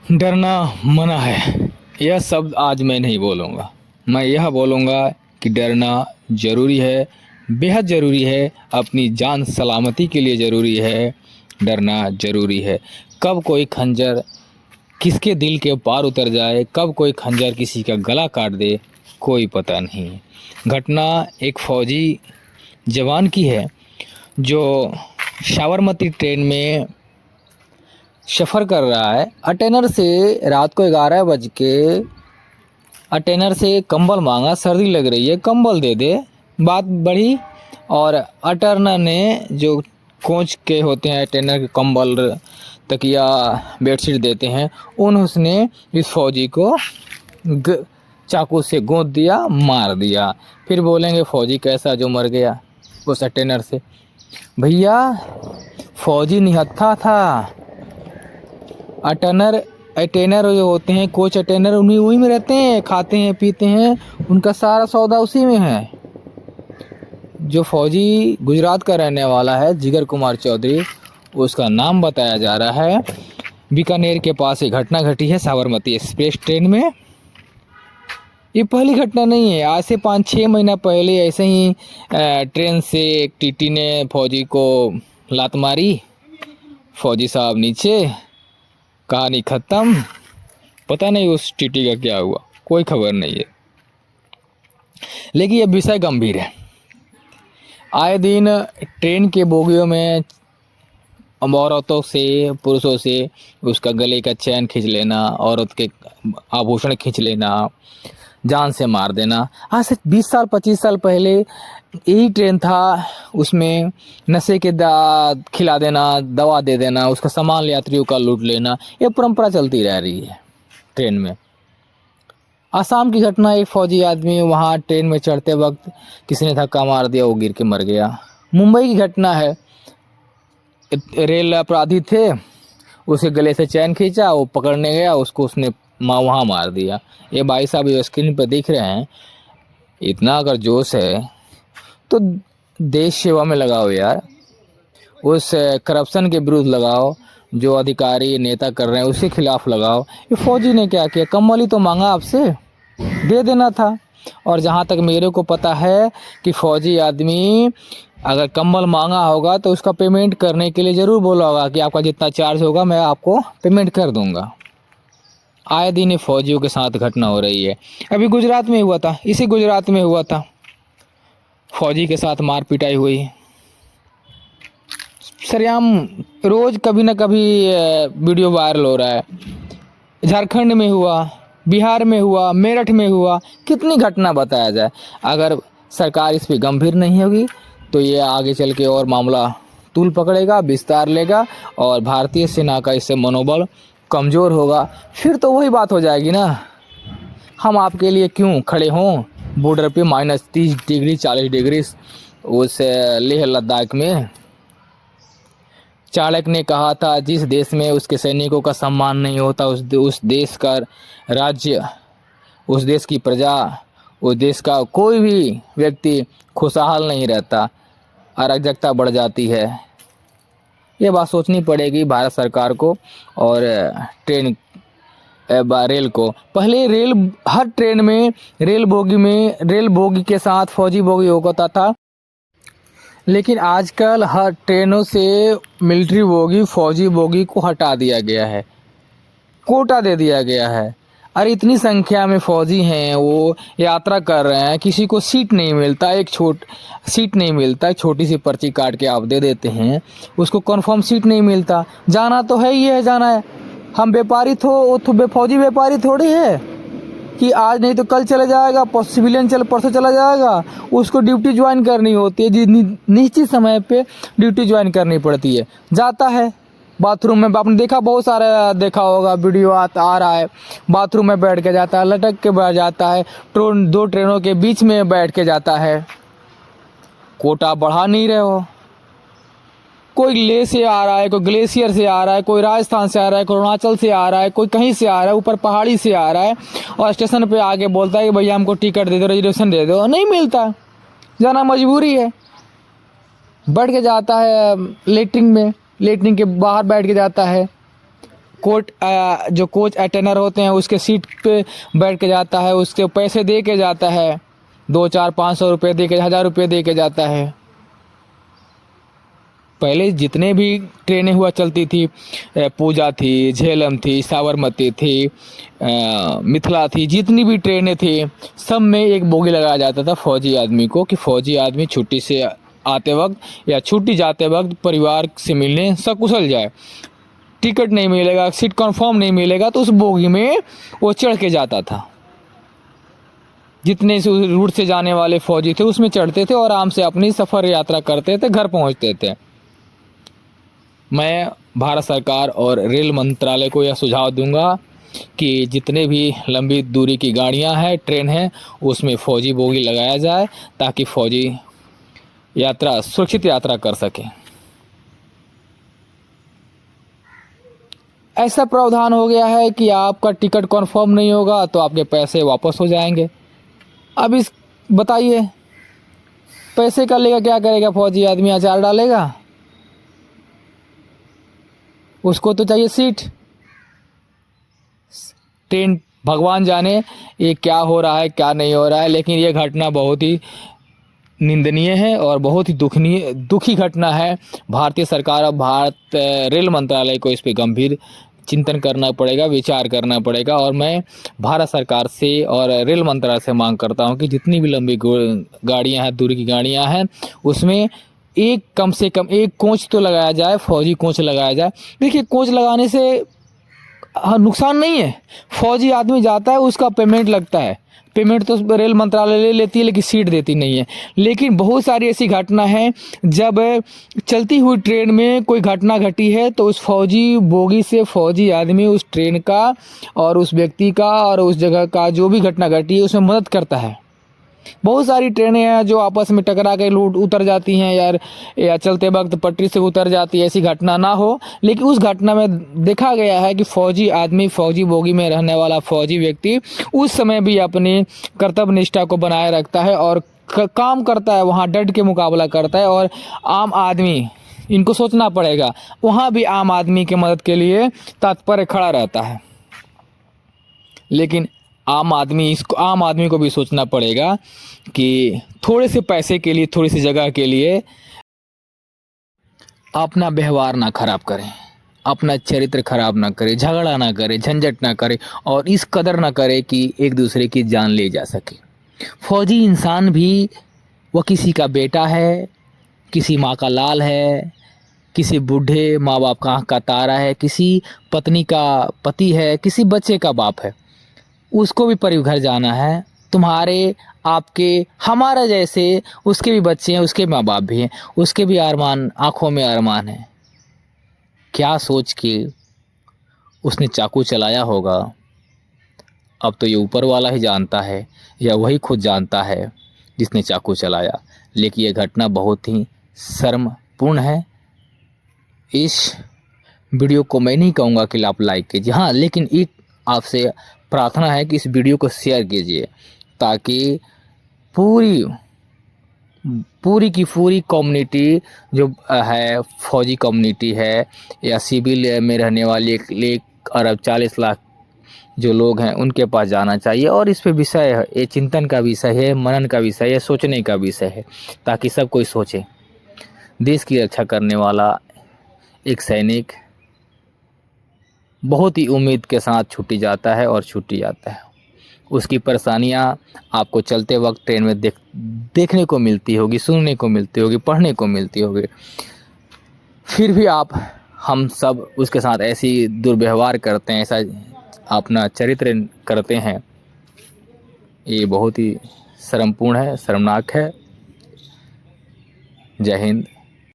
डरना मना है, यह शब्द आज मैं नहीं बोलूँगा। मैं यह बोलूँगा कि डरना ज़रूरी है, बेहद ज़रूरी है, अपनी जान सलामती के लिए ज़रूरी है। डरना ज़रूरी है। कब कोई खंजर किसके दिल के पार उतर जाए, कब कोई खंजर किसी का गला काट दे, कोई पता नहीं। घटना एक फ़ौजी जवान की है जो साबरमती ट्रेन में सफ़र कर रहा है। अटेनर से रात को 11 बज के अटेनर से कंबल मांगा, सर्दी लग रही है, कंबल दे दे। बात बढ़ी और अटेनर ने जो कोच के होते हैं, अटेनर के कंबल, तकिया, बेडशीट देते हैं, उसने इस फौजी को चाकू से गोद दिया, मार दिया। फिर बोलेंगे फौजी कैसा जो मर गया उस अटेनर से। भैया फौजी निहत्था था। अटेनर जो होते हैं, कोच अटेनर, उन्हीं वहीं में रहते हैं, खाते हैं पीते हैं, उनका सारा सौदा उसी में है। जो फौजी गुजरात का रहने वाला है, जिगर कुमार चौधरी, उसका नाम बताया जा रहा है। बीकानेर के पास एक घटना घटी है साबरमती एक्सप्रेस ट्रेन में। ये पहली घटना नहीं है, आज से 5-6 महीना पहले ऐसे ही ट्रेन से एक टीटी ने फौजी को लात मारी। फौजी साहब नीचे, कहानी ख़त्म। पता नहीं उस टीटी का क्या हुआ, कोई खबर नहीं है। लेकिन यह विषय गंभीर है। आए दिन ट्रेन के बोगियों में औरतों से, पुरुषों से उसका गले का चैन खींच लेना, औरत के आभूषण खींच लेना, जान से मार देना। आज से 20 साल 25 साल पहले यही ट्रेन था, उसमें नशे के खिला देना, दवा दे देना, उसका सामान यात्रियों का लूट लेना, ये परंपरा चलती रह रही है ट्रेन में। आसाम की घटना, एक फौजी आदमी वहाँ ट्रेन में चढ़ते वक्त किसी ने धक्का मार दिया, वो गिर के मर गया। मुंबई की घटना है, रेल अपराधी थे, उसके गले से चैन खींचा, वो पकड़ने गया, उसको उसने वहाँ मार दिया। ये भाई साहब जो स्क्रीन पर दिख रहे हैं, इतना अगर जोश है तो देश सेवा में लगाओ यार। उस करप्शन के विरुद्ध लगाओ, जो अधिकारी नेता कर रहे हैं उसके खिलाफ लगाओ। ये फौजी ने क्या किया, कंबल ही तो मांगा आपसे, दे देना था। और जहाँ तक मेरे को पता है कि फौजी आदमी अगर कंबल मांगा होगा तो उसका पेमेंट करने के लिए ज़रूर बोला होगा कि आपका जितना चार्ज होगा मैं आपको पेमेंट कर दूंगा। आए दिन ये फौजियों के साथ घटना हो रही है। अभी गुजरात में हुआ था, इसी गुजरात में हुआ था, फौजी के साथ मार पिटाई हुई सरेआम। रोज कभी ना कभी वीडियो वायरल हो रहा है। झारखंड में हुआ, बिहार में हुआ, मेरठ में हुआ, कितनी घटना बताया जाए। अगर सरकार इस पर गंभीर नहीं होगी तो ये आगे चल के और मामला तूल पकड़ेगा, विस्तार लेगा और भारतीय सेना का इससे मनोबल कमज़ोर होगा। फिर तो वही बात हो जाएगी ना, हम आपके लिए क्यों खड़े हों बॉर्डर पे -30 डिग्री 40 डिग्री उस लेह लद्दाख में। चाणक्य ने कहा था, जिस देश में उसके सैनिकों का सम्मान नहीं होता, उस देश का राज्य, उस देश की प्रजा, उस देश का कोई भी व्यक्ति खुशहाल नहीं रहता, अराजकता बढ़ जाती है। ये बात सोचनी पड़ेगी भारत सरकार को और रेल को। पहले हर ट्रेन में रेल बोगी के साथ फौजी बोगी होता था, लेकिन आजकल हर ट्रेनों से मिलिट्री बोगी, फौजी बोगी को हटा दिया गया है, कोटा दे दिया गया है। अरे इतनी संख्या में फौजी हैं, वो यात्रा कर रहे हैं, किसी को सीट नहीं मिलता, सीट नहीं मिलता, एक छोटी सी पर्ची काट के आप दे देते हैं, उसको कंफर्म सीट नहीं मिलता। जाना तो है ही है, जाना है। हम व्यापारी फौजी व्यापारी थोड़ी है कि आज नहीं तो कल चले जाएगा, सिविलियन परसों चला जाएगा। उसको ड्यूटी ज्वाइन करनी होती है, निश्चित समय पे ड्यूटी ज्वाइन करनी पड़ती है। जाता है बाथरूम में, आपने देखा, बहुत सारा देखा होगा, वीडियो आ रहा है, बाथरूम में बैठ के जाता है, लटक के बैठ जाता है, दो ट्रेनों के बीच में बैठ के जाता है। कोटा बढ़ा नहीं रहे हो। कोई लेह से आ रहा है, कोई ग्लेशियर से आ रहा है, कोई राजस्थान से आ रहा है, कोई अरुणाचल से आ रहा है, कोई कहीं से आ रहा है, ऊपर पहाड़ी से आ रहा है, और स्टेशन पे आके बोलता है कि भैया हमको टिकट दे दो, रिजर्वेशन दे दो। नहीं मिलता, जाना मजबूरी है। बैठ के जाता है लेटरिन में, लेटरिन के बाहर बैठ के जाता है। जो कोच अटेंडर होते हैं उसके सीट पे बैठ के जाता है, उसके पैसे दे के जाता है, 200-400-500 रुपये दे के, 1000 रुपये दे के जाता है। पहले जितने भी ट्रेनें हुआ चलती थी, पूजा थी, झेलम थी, साबरमती थी, मिथिला थी, जितनी भी ट्रेनें थी सब में एक बोगी लगाया जाता था फौजी आदमी को, कि फौजी आदमी छुट्टी से आते वक्त या छुट्टी जाते वक्त परिवार से मिलने सकुशल जाए। टिकट नहीं मिलेगा, सीट कंफर्म नहीं मिलेगा तो उस बोगी में वो चढ़ के जाता था। जितने रूट से जाने वाले फौजी थे उसमें चढ़ते थे और आराम से अपनी सफ़र यात्रा करते थे, घर पहुंचते थे। मैं भारत सरकार और रेल मंत्रालय को यह सुझाव दूंगा कि जितने भी लंबी दूरी की गाड़ियां हैं, ट्रेन हैं, उसमें फ़ौजी बोगी लगाया जाए ताकि फ़ौजी यात्रा सुरक्षित यात्रा कर सकें। ऐसा प्रावधान हो गया है कि आपका टिकट कंफर्म नहीं होगा तो आपके पैसे वापस हो जाएंगे। अब इस बताइए, पैसे का लेगा क्या करेगा फ़ौजी आदमी? अचार डालेगा? उसको तो चाहिए सीट। ट्रेन भगवान जाने ये क्या हो रहा है क्या नहीं हो रहा है, लेकिन ये घटना बहुत ही निंदनीय है और बहुत ही दुखी घटना है। भारतीय सरकार और भारत रेल मंत्रालय को इस पे गंभीर चिंतन करना पड़ेगा, विचार करना पड़ेगा। और मैं भारत सरकार से और रेल मंत्रालय से मांग करता हूं कि जितनी भी लंबी गाड़ियां हैं, दूरी की गाड़ियां हैं, उसमें कम से कम एक कोच तो लगाया जाए, फौजी कोच लगाया जाए। देखिए, कोच लगाने से नुकसान नहीं है। फौजी आदमी जाता है, उसका पेमेंट लगता है, पेमेंट तो रेल मंत्रालय ले लेती है लेकिन सीट देती नहीं है। लेकिन बहुत सारी ऐसी घटना है, जब चलती हुई ट्रेन में कोई घटना घटी है तो उस फौजी बोगी से फौजी आदमी उस ट्रेन का और उस व्यक्ति का और उस जगह का जो भी घटना घटी है उसमें मदद करता है। बहुत सारी ट्रेनें हैं जो आपस में टकरा के लूट उतर जाती हैं यार, या चलते वक्त पटरी से उतर जाती है, ऐसी घटना ना हो। लेकिन उस घटना में देखा गया है कि फौजी आदमी, फौजी बोगी में रहने वाला फौजी व्यक्ति उस समय भी अपनी कर्तव्य निष्ठा को बनाए रखता है और काम करता है, वहाँ डट के मुकाबला करता है। और आम आदमी, इनको सोचना पड़ेगा, वहाँ भी आम आदमी की मदद के लिए तत्पर खड़ा रहता है। लेकिन आम आदमी को भी सोचना पड़ेगा कि थोड़े से पैसे के लिए, थोड़ी सी जगह के लिए अपना व्यवहार ना खराब करें, अपना चरित्र खराब ना करें, झगड़ा ना करें, झंझट ना करें और इस कदर ना करें कि एक दूसरे की जान ले जा सके। फौजी इंसान भी वह किसी का बेटा है, किसी माँ का लाल है, किसी बूढ़े माँ बाप का आँख का तारा है, किसी पत्नी का पति है, किसी बच्चे का बाप है। उसको भी परिघर जाना है। तुम्हारे, आपके, हमारा जैसे उसके भी बच्चे हैं, उसके माँ बाप भी हैं, उसके भी अरमान, आंखों में अरमान है। क्या सोच के उसने चाकू चलाया होगा, अब तो ये ऊपर वाला ही जानता है या वही खुद जानता है जिसने चाकू चलाया। लेकिन ये घटना बहुत ही शर्मपूर्ण है। इस वीडियो को मैं नहीं कहूँगा कि आप लाइक कीजिए, हाँ, लेकिन एक आपसे प्रार्थना है कि इस वीडियो को शेयर कीजिए ताकि पूरी की पूरी कम्युनिटी जो है, फौजी कम्युनिटी है या सिविल में रहने वाले 1 अरब 40 लाख जो लोग हैं, उनके पास जाना चाहिए। और इस पे विषय है, ये चिंतन का विषय है, मनन का विषय है, सोचने का विषय है, ताकि सब कोई सोचे। देश की रक्षा करने वाला एक सैनिक बहुत ही उम्मीद के साथ छुट्टी जाता है और छुट्टी आता है। उसकी परेशानियां आपको चलते वक्त ट्रेन में देखने को मिलती होगी, सुनने को मिलती होगी, पढ़ने को मिलती होगी। फिर भी हम सब उसके साथ ऐसी दुर्व्यवहार करते हैं, ऐसा अपना चरित्र करते हैं। ये बहुत ही शर्मपूर्ण है, शर्मनाक है। जय हिंद,